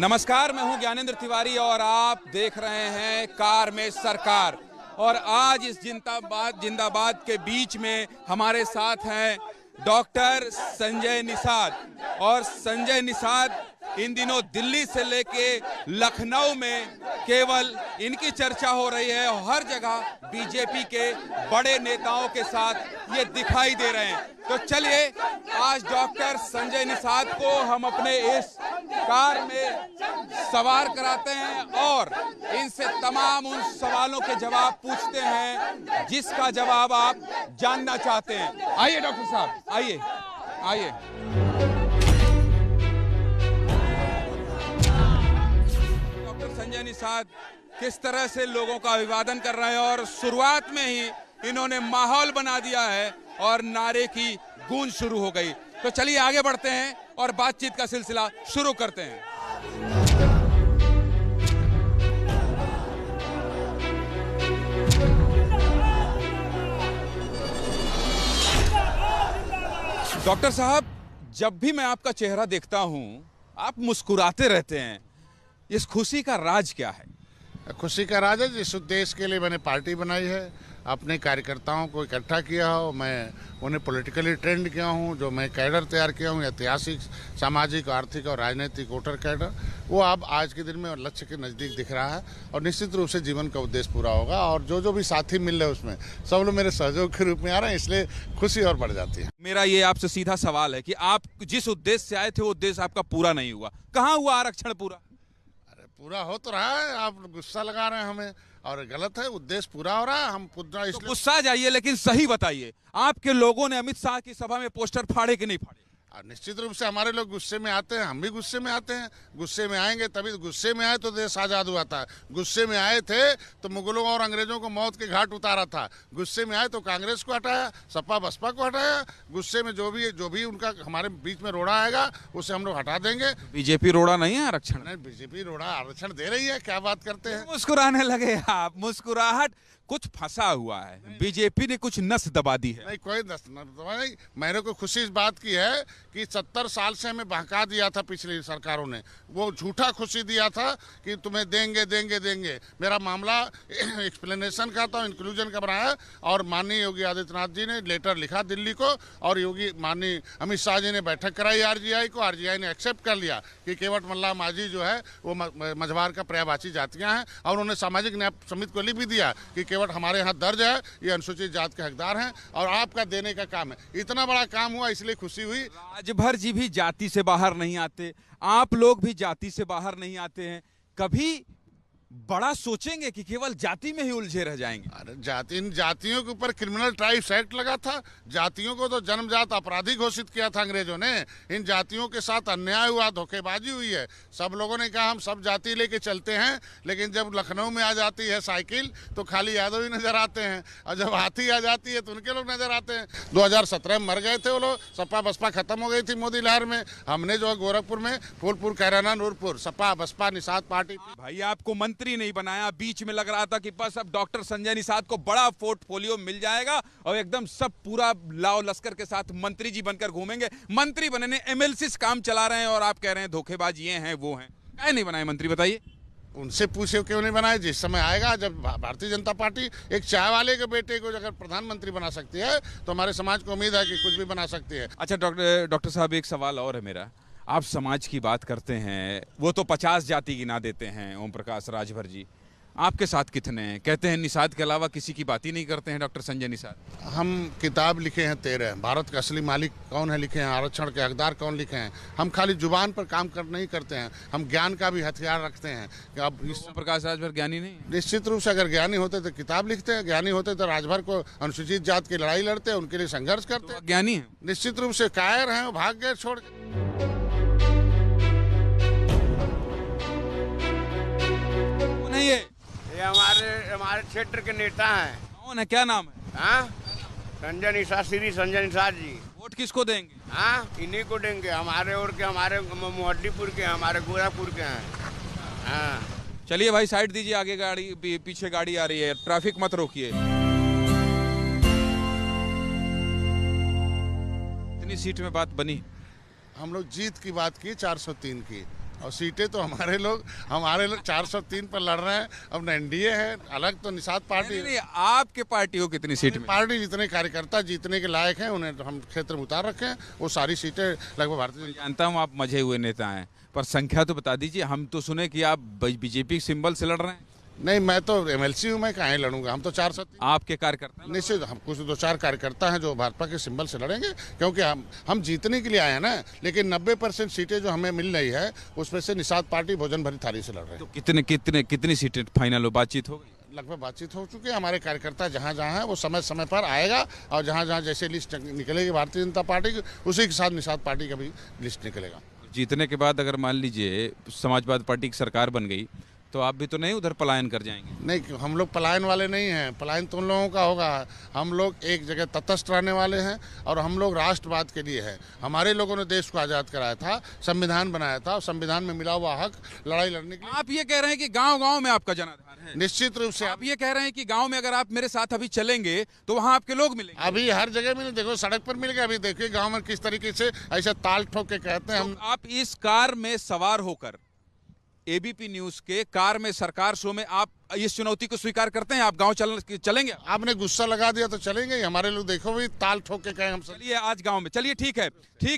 नमस्कार, मैं हूं ज्ञानेंद्र तिवारी और आप देख रहे हैं कार में सरकार। और आज इस जिंदाबाद के बीच में हमारे साथ हैं डॉक्टर संजय निषाद। और संजय निषाद इन दिनों दिल्ली से लेके लखनऊ में केवल इनकी चर्चा हो रही है और हर जगह बीजेपी के बड़े नेताओं के साथ ये दिखाई दे रहे हैं। तो चलिए आज डॉक्टर संजय निषाद को हम अपने इस कार में सवार कराते हैं और इनसे तमाम उन सवालों के जवाब पूछते हैं जिसका जवाब आप जानना चाहते हैं। आइए डॉक्टर साहब, आइए आइए। डॉक्टर संजय निषाद किस तरह से लोगों का अभिवादन कर रहे हैं और शुरुआत में ही इन्होंने माहौल बना दिया है और नारे की गूंज शुरू हो गई। तो चलिए आगे बढ़ते हैं और बातचीत का सिलसिला शुरू करते हैं। डॉक्टर साहब, जब भी मैं आपका चेहरा देखता हूं आप मुस्कुराते रहते हैं, इस खुशी का राज क्या है? खुशी का राज है जिस उद्देश्य के लिए मैंने पार्टी बनाई है, अपने कार्यकर्ताओं को इकट्ठा किया हो, मैं उन्हें पॉलिटिकली ट्रेंड किया हूँ, जो मैं कैडर तैयार किया हूँ, ऐतिहासिक, सामाजिक, आर्थिक और राजनीतिक वोटर कैडर, वो अब आज के दिन में लक्ष्य के नज़दीक दिख रहा है और निश्चित रूप से जीवन का उद्देश्य पूरा होगा। और जो भी साथी मिल रहे हैं उसमें सब लोग मेरे सहयोग के रूप में आ रहे हैं, इसलिए खुशी और बढ़ जाती है। मेरा ये आपसे सीधा सवाल है कि आप जिस उद्देश्य से आए थे वो उद्देश्य आपका पूरा नहीं हुआ। कहाँ हुआ आरक्षण पूरा? पूरा हो तो रहा है, आप गुस्सा लगा रहे हैं हमें और गलत है। उद्देश्य पूरा हो रहा है, हम पूरा इसलिए गुस्सा जाइए लेकिन सही बताइए, आपके लोगों ने अमित शाह की सभा में पोस्टर फाड़े कि नहीं फाड़े? निश्चित रूप से हमारे लोग गुस्से में आते हैं, हम भी गुस्से में आते हैं। गुस्से में आएंगे तभी, गुस्से में आए तो देश आजाद हुआ था। गुस्से में आए थे तो मुगलों और अंग्रेजों को मौत के घाट उतारा था। गुस्से में आए तो कांग्रेस को हटाया, सपा बसपा को हटाया। गुस्से में जो भी उनका हमारे बीच में रोड़ा आएगा उसे हम लोग हटा देंगे। बीजेपी रोड़ा नहीं है आरक्षण? नहीं, बीजेपी रोड़ा आरक्षण दे रही है, क्या बात करते हैं? मुस्कुराने लगे आप। मुस्कुराहट कुछ फंसा हुआ है, बीजेपी ने कुछ नस दबा दी है। नहीं, कोई नस दबा नहीं। मेरे को खुशी इस बात की है कि 70 साल से हमें बहका दिया था पिछली सरकारों ने, वो झूठा खुशी दिया था कि तुम्हें देंगे देंगे देंगे। मेरा मामला एक्सप्लेनेशन का था, इंक्लूजन का बनाया और माननीय योगी आदित्यनाथ जी ने लेटर लिखा दिल्ली को और माननीय अमित शाह जी ने बैठक कराई आरजीआई को। आरजीआई ने एक्सेप्ट कर लिया कि केवट मल्ला माझी जो है वो मझवार का पर्यायवाची जातियाँ हैं और उन्होंने सामाजिक न्याय समिति को लिख भी दिया कि केवट हमारे यहाँ दर्ज है, ये अनुसूचित जात के हकदार हैं और आपका देने का काम है। इतना बड़ा काम हुआ इसलिए खुशी हुई। राजभर जी भी जाति से बाहर नहीं आते, आप लोग भी जाति से बाहर नहीं आते हैं। कभी बड़ा सोचेंगे कि केवल जाति में ही उलझे रह जाएंगे? अरे इन जातियों के ऊपर क्रिमिनल ट्राइब्स एक्ट लगा था। जातियों को तो जन्मजात अपराधी घोषित किया था अंग्रेजों ने। इन जातियों के साथ अन्याय हुआ, धोखेबाजी हुई है। सब लोगों ने कहा हम सब जाति लेके चलते हैं, लेकिन जब लखनऊ में आ जाती है साइकिल तो खाली यादव ही नजर आते हैं और जब हाथी आ जाती है तो उनके लोग नजर आते हैं। 2017 में मर गए थे वो लोग, सपा बसपा खत्म हो गई थी मोदी लहर में। हमने जो गोरखपुर में फूलपुर, कैराना, नूरपुर, सपा बसपा निषाद पार्टी। भाई आपको मंत्री नहीं बनाया, बीच में लग रहा था कि बस अब डॉक्टर संजय निषाद को बड़ा पोर्टफोलियो मिल जाएगा और एकदम सब पूरा लाव लश्कर के साथ मंत्री जी बनकर घूमेंगे। मंत्री बने, एमएलसी काम चला रहे हैं और आप कह रहे हैं धोखेबाज ये हैं वो हैं। क्या नहीं बनाए मंत्री, बताइए? उनसे पूछे क्यों नहीं बनाए? जिस समय आएगा जब भारतीय जनता पार्टी एक चाय वाले के बेटे को अगर प्रधानमंत्री बना सकती है तो हमारे समाज को उम्मीद है कि कुछ भी बना सकती है। अच्छा डॉक्टर साहब, एक सवाल और है मेरा। आप समाज की बात करते हैं, वो तो 50 जाति गिना देते हैं ओम प्रकाश राजभर जी, आपके साथ कितने हैं? कहते हैं निषाद के अलावा किसी की बात ही नहीं करते हैं डॉक्टर संजय निषाद। हम किताब लिखे हैं 13, भारत का असली मालिक कौन है लिखे हैं, आरक्षण के हकदार कौन लिखे हैं। हम खाली जुबान पर काम नहीं करते हैं, हम ज्ञान का भी हथियार रखते हैं। अब ओम प्रकाश राजभर ज्ञानी नहीं? निश्चित रूप से अगर ज्ञानी होते तो किताब लिखते हैं, ज्ञानी होते तो राजभर को अनुसूचित जात की लड़ाई लड़ते, उनके लिए संघर्ष करते। तो ज्ञानी है? निश्चित रूप से कायर हैं, भाग गए छोड़ के। ये हमारे क्षेत्र के नेता हैं। कौन है, क्या नाम है? हाँ, संजय निषाद, श्री संजय निषाद जी। वोट किसको देंगे? हाँ, इन्हीं को देंगे। हमारे और के, हमारे मोहद्दीपुर के, हमारे गोरखपुर के हैं। हाँ, चलिए भाई साइड दीजिए, आगे गाड़ी, पीछे गाड़ी आ रही है, ट्रैफिक मत रोकिए। इतनी सीट में बात बनी। हम लोग जीत की बात की 403 की, और सीटें तो हमारे लोग 403 पर लड़ रहे हैं। अब न एनडीए है, अलग तो निषाद पार्टी। नहीं, आपके पार्टी को कितनी सीट में? पार्टी जितने कार्यकर्ता जीतने के लायक हैं उन्हें तो हम क्षेत्र में उतार रखे हैं। वो सारी सीटें लगभग भारतीय। जानता हूँ आप मजे हुए नेता हैं, पर संख्या तो बता दीजिए। हम तो सुने कि आप बीजेपी सिंबल से लड़ रहे हैं। नहीं, मैं तो एमएलसी हूँ, मैं कहाँ लड़ूंगा। हम तो 403। आपके कार्यकर्ता? निश्चित, हम कुछ 2-4 कार्यकर्ता हैं जो भाजपा के सिंबल से लड़ेंगे, क्योंकि हम जीतने के लिए आए हैं ना। लेकिन 90% सीटें जो हमें मिल रही है उसमें से निषाद पार्टी भोजन भरी थाली से लड़ रहे हैं। तो कितनी सीटें फाइनल हो, बातचीत हो गई? लगभग बातचीत हो चुकी है। हमारे कार्यकर्ता जहाँ जहाँ है वो समय समय पर आएगा, और जहाँ जहाँ जैसे लिस्ट निकलेगी भारतीय जनता पार्टी की, उसी के साथ निषाद पार्टी का भी लिस्ट निकलेगा। जीतने के बाद अगर मान लीजिए समाजवादी पार्टी की सरकार बन गई तो आप भी तो नहीं उधर पलायन कर जाएंगे? नहीं, हम लोग पलायन वाले नहीं हैं। पलायन तो उन लोगों का होगा। हम लोग एक जगह तटस्थ रहने वाले हैं, और हम लोग राष्ट्रवाद के लिए हैं। हमारे लोगों ने देश को आज़ाद कराया था, संविधान बनाया था, और संविधान में मिला हुआ हक लड़ाई लड़ने के लिए। आप ये कह रहे हैं कि गांव-गांव में आपका जनाधार है? निश्चित रूप से। आप ये कह रहे हैं कि गांव में अगर आप मेरे साथ अभी चलेंगे तो वहां आपके लोग मिलेंगे? अभी हर जगह मिले, देखो सड़क पर मिल गए। अभी देखिए गांव में किस तरीके से ऐसा ताल ठोक के कहते हैं हम। आप इस कार में सवार होकर एबीपी न्यूज के कार में सरकार शो में आप इस चुनौती को स्वीकार करते हैं? आप गांव चलेंगे? आपने गुस्सा लगा दिया तो चलेंगे ही। हमारे लोग देखो भी ताल ठोक के कहें हम सब। चलिए आज गांव में चलिए, ठीक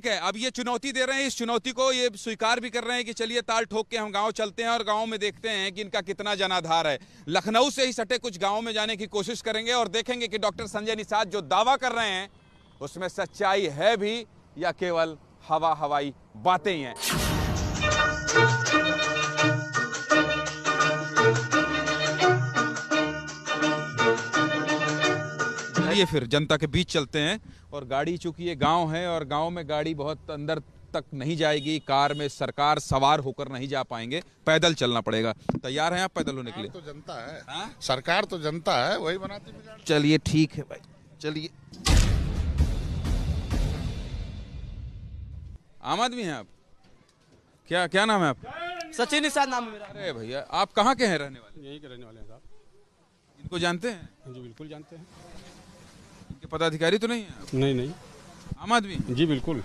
है। अब ये चुनौती दे रहे हैं, इस चुनौती को ये स्वीकार भी कर रहे हैं कि चलिए ताल ठोक के हम गांव चलते हैं और गांव में देखते हैं कि इनका कितना जनाधार है। लखनऊ से ही सटे कुछ गाँव में जाने की कोशिश करेंगे और देखेंगे कि डॉक्टर संजय निषाद जो दावा कर रहे हैं उसमें सच्चाई है भी या केवल हवाई बातें ही हैं। चलिए फिर जनता के बीच चलते हैं। और गाड़ी चूंकि ये गांव है और गांव में गाड़ी बहुत अंदर तक नहीं जाएगी, कार में सरकार सवार होकर नहीं जा पाएंगे, पैदल चलना पड़ेगा। तैयार हैं आप पैदल होने के लिए? तो जनता है, सरकार तो जनता है, वही बनाती है। चलिए ठीक है भाई, चलिए। आम आदमी हैं आप? क्या नाम है आपका? सचिन निषाद नाम है मेरा। अरे भैया, आप कहाँ के हैं रहने वाले? यहीं के रहने वाले हैं साहब। इनको जानते हैं? जी बिल्कुल जानते हैं। इनके पदाधिकारी तो नहीं है? नहीं। आम आदमी? जी बिल्कुल।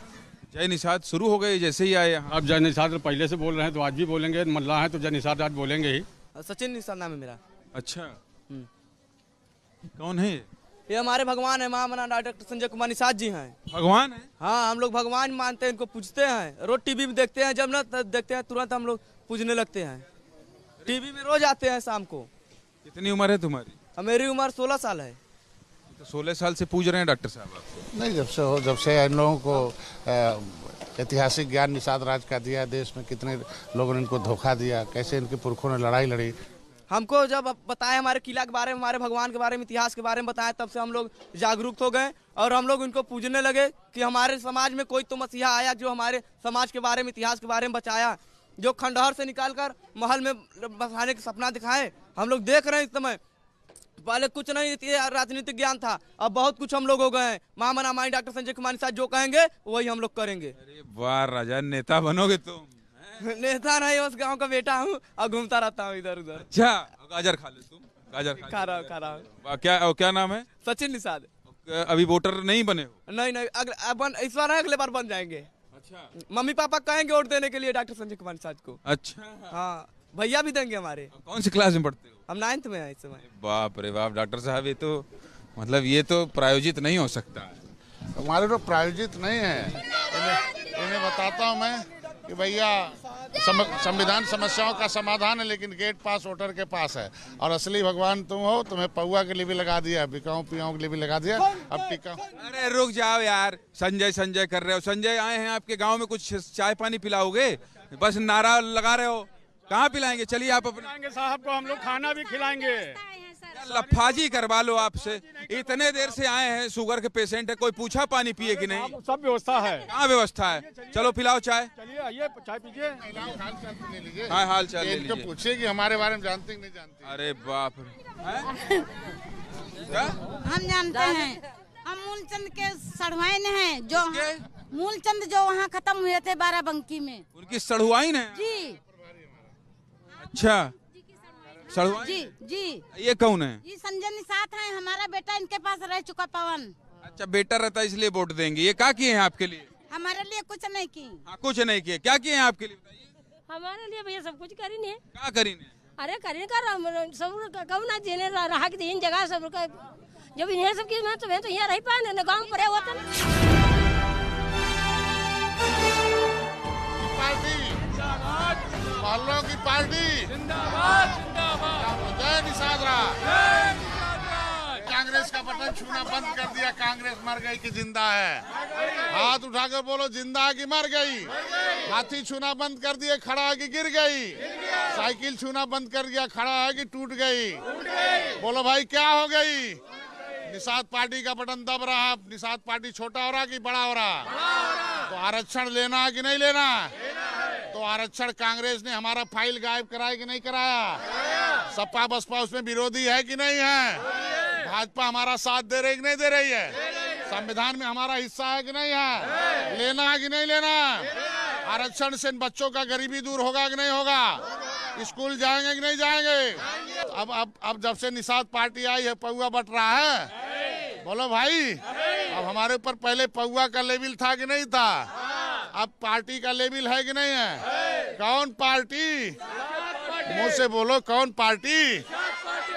जय निषाद शुरू हो गए जैसे ही आए यहाँ? आप जय निषाद पहले से बोल रहे हैं तो आज भी बोलेंगे, मल्लाह है तो जय निषाद आज बोलेंगे ही। सचिन निषाद नाम है मेरा। अच्छा, कौन है ये हमारे भगवान है, महामना डॉक्टर संजय कुमार निषाद जी हैं। भगवान है? हाँ, हम लोग भगवान मानते हैं, इनको पूजते हैं। रोज टीवी में देखते हैं, जब ना देखते हैं तुरंत हम लोग पूजने लगते हैं। टीवी में रोज आते हैं शाम को। कितनी उम्र है तुम्हारी? मेरी उम्र 16 साल है। तो 16 साल से पूज रहे हैं डॉक्टर साहब आपको? नहीं, जब से इन लोगों को ऐतिहासिक ज्ञान निषाद राज का दिया, देश में कितने लोगों ने इनको धोखा दिया, कैसे इनके पुरखों ने लड़ाई लड़ी। हमको जब बताया हमारे किला के बारे में, हमारे भगवान के बारे में, इतिहास के बारे में बताया, तब से हम लोग जागरूक हो गए और हम लोग इनको पूजने लगे कि हमारे समाज में कोई तो मसीहा आया जो हमारे समाज के बारे में, इतिहास के बारे में बचाया, जो खंडहर से निकालकर महल में बसाने का सपना दिखाए। हम लोग देख रहे हैं इस समय, पहले कुछ नहीं राजनीतिक ज्ञान था, अब बहुत कुछ हम लोग हो गए हैं। महामना माई डॉक्टर संजय कुमार निषाद जो कहेंगे वही हम लोग करेंगे। अरे वाह राजा, नेता बनोगे तुम? नेता नहीं, बस गांव का बेटा हूँ और घूमता रहता हूँ इधर उधर। अच्छा, गाजर खा ले तुम? गाजर खा रहा हूँ। क्या नाम है? सचिन निषाद। अभी वोटर नहीं बने हो? नहीं, इस बार अगले बार बन जाएंगे। अच्छा, मम्मी पापा कहेंगे वोट देने के लिए डॉक्टर संजय कुमार निषाद को। अच्छा। हाँ, भैया भी देंगे हमारे। कौन सी क्लास में पढ़ते हो? हम 9th में हैं इस समय। बाप रे बाप, डॉक्टर साहब ये तो मतलब ये तो प्रायोजित नहीं हो सकता है। हमारे लोग प्रायोजित नहीं है। इन्हें बताता हूँ मैं कि भैया संविधान समस्याओं का समाधान है, लेकिन गेट पास वोटर के पास है। और असली भगवान तुम हो, तुम्हें पौआ के लिए भी लगा दिया, बिकाऊ पियाओं के लिए भी लगा दिया, अब टिका। अरे रुक जाओ यार, संजय कर रहे हो। संजय आए हैं आपके गांव में, कुछ चाय पानी पिलाओगे? बस नारा लगा रहे हो, कहाँ पिलाएंगे? चलिए आप अपने साहब को हम लोग खाना भी खिलाएंगे। लफाजी करवा लो आपसे। इतने देर से आए हैं, शुगर के पेशेंट है, कोई पूछा पानी पिए कि नहीं? सब व्यवस्था है। कहाँ व्यवस्था है? चलो पिलाओ चाय। चलिए आइए चाय पीजिए। हाँ, हाल चाल ले इनको लीजिए। पूछिए कि हमारे बारे में जानते कि नहीं जानते। अरे बाप रे, हम जानते हैं, हम मूलचंद के सड़वाइन हैं, जो मूलचंद जो वहाँ खत्म हुए थे बाराबंकी में, उनकी सड़ुआइन है? जी। अच्छा, सड़ुआइन? जी। ये कौन है? ये संजय निषाद है, हमारा बेटा इनके पास रह चुका पवन। अच्छा, बेटा रहता है इसलिए वोट देंगे। ये क्या किए हैं आपके लिए? हमारे लिए कुछ नहीं की। हाँ, कुछ नहीं किए। क्या किए हैं आपके लिए बताइए? हमारे लिए भैया सब कुछ करी नहीं है। क्या करी ने? अरे करी कर सब कहूँ ना जेने रहा कि इन जगह सब जब इन्हें सब की मैं तो यहाँ रह पाए ना गाँव पड़े होता मोहल्लों की पार्टी जिंदाबाद जिंदाबाद। जय निषाद। कांग्रेस का बटन छूना बंद कर दिया। कांग्रेस मर गई कि जिंदा है? हाथ उठाकर बोलो, जिंदा है कि मर गई? हाथी छूना बंद कर दिए, खड़ा है कि गिर गई? साइकिल छूना बंद कर दिया, खड़ा है कि टूट गई? बोलो भाई क्या हो गई? निषाद पार्टी का बटन दब रहा। निषाद पार्टी छोटा हो रहा कि बड़ा हो रहा? तो आरक्षण लेना है कि नहीं लेना? तो आरक्षण कांग्रेस ने हमारा फाइल गायब कराया कि नहीं कराया? सपा बसपा उसमें विरोधी है कि नहीं है? भाजपा हमारा साथ दे रही कि नहीं दे रही है? संविधान में हमारा हिस्सा है कि नहीं है? लेना है कि नहीं लेना? आरक्षण से बच्चों का गरीबी दूर होगा कि नहीं होगा? स्कूल जाएंगे कि नहीं जाएंगे? अब जब से निषाद पार्टी आई है पौवा बट रहा है। बोलो भाई, अब हमारे ऊपर पहले पौवा का लेवल था कि नहीं था? अब पार्टी का लेवल है कि नहीं है? कौन पार्टी? मुंह से बोलो, कौन पार्टी?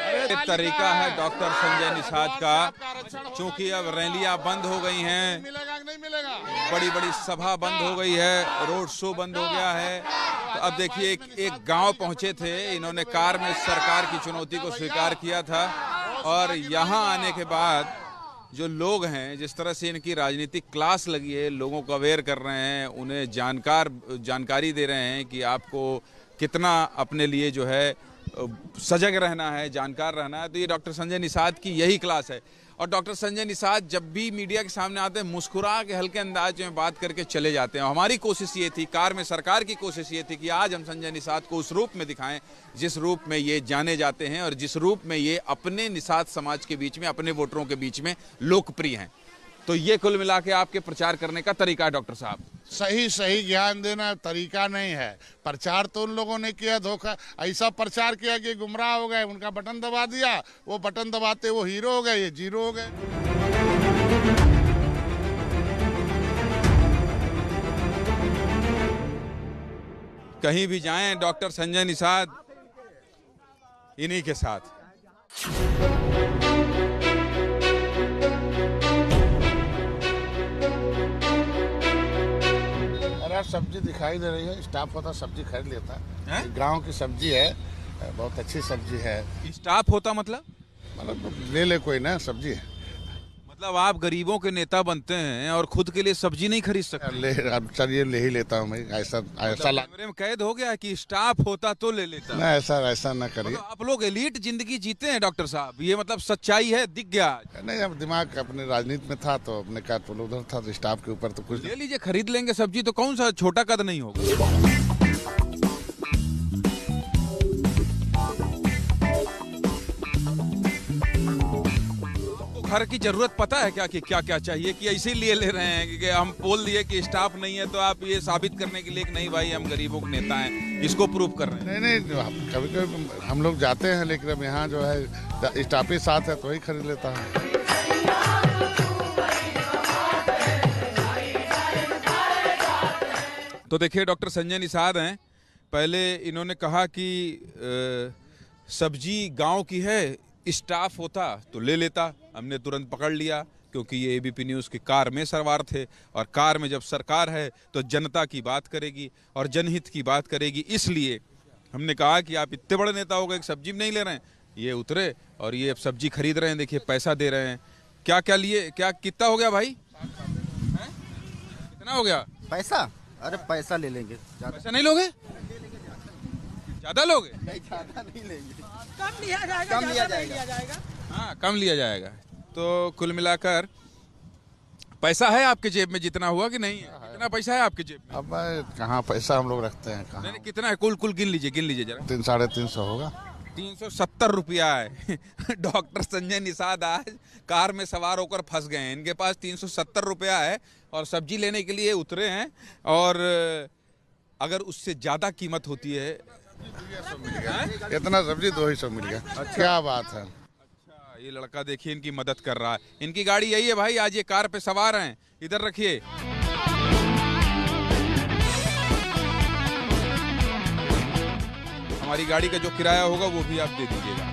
ये तरीका है डॉक्टर संजय निषाद का। चूंकि अब रैलियां बंद हो गई हैं, मिलेगा कि नहीं मिलेगा? बड़ी बड़ी सभा बंद हो गई है, रोड शो बंद हो गया है। तो अब देखिए एक गांव पहुंचे थे, इन्होंने कार में सरकार की चुनौती को स्वीकार किया था और यहां आने के बाद जो लोग हैं, जिस तरह से इनकी राजनीतिक क्लास लगी है, लोगों को अवेयर कर रहे हैं, उन्हें जानकारी दे रहे हैं कि आपको कितना अपने लिए जो है सजग रहना है, जानकार रहना है। तो ये डॉक्टर संजय निषाद की यही क्लास है। और डॉक्टर संजय निषाद जब भी मीडिया के सामने आते हैं, मुस्कुरा के हल्के अंदाज में बात करके चले जाते हैं। हमारी कोशिश ये थी, कार में सरकार की कोशिश ये थी कि आज हम संजय निषाद को उस रूप में दिखाएं जिस रूप में ये जाने जाते हैं और जिस रूप में ये अपने निषाद समाज के बीच में, अपने वोटरों के बीच में लोकप्रिय हैं। तो ये कुल मिला के आपके प्रचार करने का तरीका है डॉक्टर साहब? सही ज्ञान देना तरीका नहीं है। प्रचार तो उन लोगों ने किया, धोखा ऐसा प्रचार किया कि गुमराह हो गए, उनका बटन दबा दिया, वो बटन दबाते वो हीरो हो गए, ये जीरो हो गए। कहीं भी जाएं डॉक्टर संजय निषाद इन्हीं के साथ। सब्जी दिखाई दे रही है, स्टाफ होता सब्जी खरीद लेता है। गांव की सब्जी है, बहुत अच्छी सब्जी है। स्टाफ होता मतलब ले ले कोई ना सब्जी है। मतलब आप गरीबों के नेता बनते हैं और खुद के लिए सब्जी नहीं खरीद सकते? अब चलिए ले ही लेता हूँ मैं। ऐसा कैमरे में कैद हो गया कि स्टाफ होता तो ले लेता। ना, ऐसा ना करिए। मतलब आप लोग एलीट जिंदगी जीते हैं डॉक्टर साहब, ये मतलब सच्चाई है, दिख गया। नहीं, अब दिमाग अपने राजनीति में था तो अपने का उधर था, तो स्टाफ के ऊपर तो कुछ ले लीजिए, खरीद लेंगे सब्जी तो कौन सा छोटा कद नहीं होगा। घर की जरूरत पता है क्या कि क्या क्या चाहिए, कि इसीलिए ले रहे हैं कि हम बोल दिए कि स्टाफ नहीं है तो आप ये साबित करने के लिए कि नहीं भाई हम गरीबों के नेता हैं, इसको प्रूव कर रहे हैं? नहीं, कभी कभी हम लोग जाते हैं, लेकिन अब यहाँ जो है स्टाफ ही साथ है तो ही खरीद लेता है। तो देखिए डॉक्टर संजय निषाद हैं। पहले इन्होंने कहा कि सब्जी गांव की है, स्टाफ होता तो ले लेता। हमने तुरंत पकड़ लिया क्योंकि ये एबीपी न्यूज़ की कार में सवार थे और कार में जब सरकार है तो जनता की बात करेगी और जनहित की बात करेगी। इसलिए हमने कहा कि आप इतने बड़े नेता हो गए, सब्जी नहीं ले रहे हैं। ये उतरे और ये अब सब्जी खरीद रहे हैं। देखिए पैसा दे रहे हैं। क्या क्या लिए, क्या कितना हो गया भाई? कितना हो गया पैसा? अरे पैसा ले लेंगे। पैसा नहीं लोगे? ज्यादा लोगे? नहीं, ज्यादा नहीं लेंगे, कम लिया जाएगा। कम लिया जाएगा। हाँ, कम लिया जाएगा। तो कुल मिलाकर पैसा है आपके जेब में जितना हुआ कि नहीं है? कितना पैसा है आपके जेब में? अब कहाँ पैसा हम लोग रखते हैं, कहाँ? नहीं, कितना है? कुल गिन लीजिए जरा। 300-350 होगा। 370 रुपया है। डॉक्टर संजय निषाद आज कार में सवार होकर फंस गए हैं। इनके पास 370 रुपया है और सब्जी लेने के लिए उतरे हैं। और अगर उससे ज्यादा कीमत होती है, इतना सब्जी 200 मिल गया। अच्छा, क्या बात है। अच्छा, ये लड़का देखिए इनकी मदद कर रहा है। इनकी गाड़ी यही है भाई, आज ये कार पे सवार हैं। इधर रखिए। हमारी गाड़ी का जो किराया होगा वो भी आप दे दीजिएगा।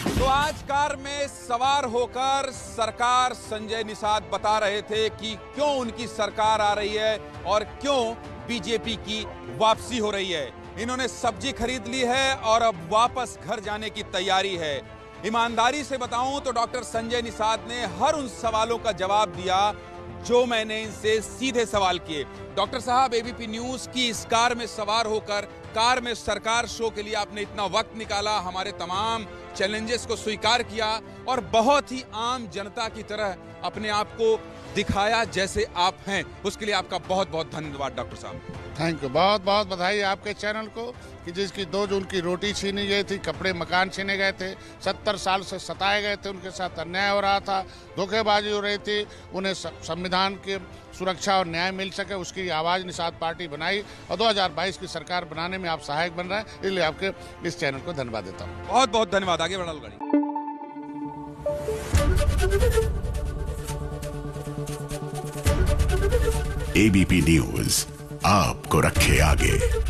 तो आज कार में सवार होकर सरकार संजय निषाद बता रहे थे कि क्यों उनकी सरकार आ रही है और क्यों बीजेपी की वापसी हो रही है। इन्होंने सब्जी खरीद ली है और अब वापस घर जाने की तैयारी है। ईमानदारी से बताऊं तो डॉक्टर संजय निषाद ने हर उन सवालों का जवाब दिया जो मैंने इनसे सीधे सवाल किए। डॉक्टर साहब, एबीपी न्यूज की इस कार में सवार होकर कार में सरकार शो के लिए आपने इतना वक्त निकाला, हमारे तमाम चैलेंजेस को स्वीकार किया और बहुत ही आम जनता की तरह अपने आप को दिखाया जैसे आप हैं। उसके लिए आपका बहुत बहुत धन्यवाद डॉक्टर साहब। थैंक यू, बहुत बहुत बधाई आपके चैनल को कि जिसकी 2 जून की रोटी छीनी गई थी, कपड़े मकान छीने गए थे, 70 साल से सताए गए थे, उनके साथ अन्याय हो रहा था, धोखेबाजी हो रही थी, उन्हें संविधान की सुरक्षा और न्याय मिल सके उसकी आवाज़ निषाद पार्टी बनाई और 2022 की सरकार बनाने में आप सहायक बन रहे हैं, इसलिए आपके इस चैनल को धन्यवाद देता हूँ। बहुत बहुत धन्यवाद। आगे बढ़ा लो गाड़ी। एबीपी न्यूज आपको रखे आगे।